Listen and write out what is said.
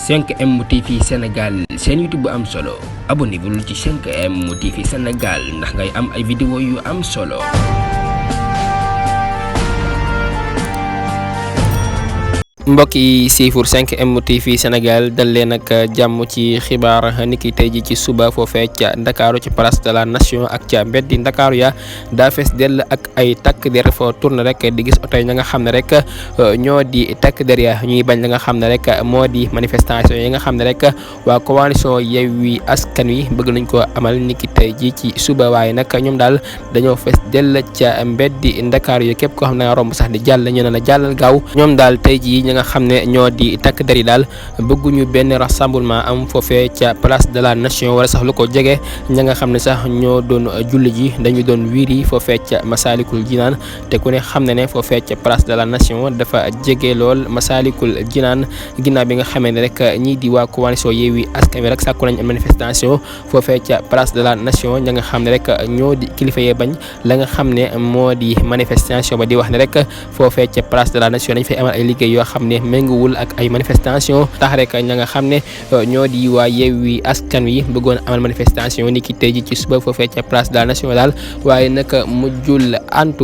5M TV Sénégal seen YouTube bu am solo abonnez-vous ci 5M TV Sénégal ndax ngay am ay vidéo yu am solo. mbokk yi siifur 5M TV Sénégal dal leen ak jàmm ci xibaar niki tey ji ci suba foofee ca Ndakaaru ci place de la nation ak ca mbeddi Ndakaaru ya daa fees dell ak ay takk der fa tourné rek di gis oto yi nga xam ne rek ñoo di takk der ya ñuy bañ la nga xam ne rek moo di manifestation yi nga xam ne rek waa coalition Yewwi Askan Wi bëgg nañ ko amal niki tey ji ci suba waaye nag ñoom daal dañoo fees dell ca mbeddi Ndakaaru ya képp koo xam ne nga romb sax di jàll ñu ne la jàllal gaaw ñoom daal tey ji nga xam ne ñoo di takk der yi daal bëgguñu benn rassemblement am foofee ca place de la nation wala sax lu ko jege ña nga xam ne sax ñoo doon julli ji dañu doon wiiri foofee ca Massalikul Jinaan te ku ne xam ne ne foofee ca place de la nation dafa jege lool Massalikul Jinaan ginnaaw bi nga xamee ne rek ñii di waa coalition Yewwi Askan Wi rek sàkku nañ manifestation foofee ca place de la nation ña nga xam ne rek ñoo di kilifa yee bañ la nga xam ne moo di manifestation ba di wax ne rek foofee ca place de la nation dañ fay amal ay liggéey yoo xam ne méngoowul ak ay manifestation tax rek ña nga xam ne ñoo di waa Yewwi Askan Wi bëggoon amal manifestation ni ki tey ji ci suba foofee ca place de la nation daal waaye nag mujjul antu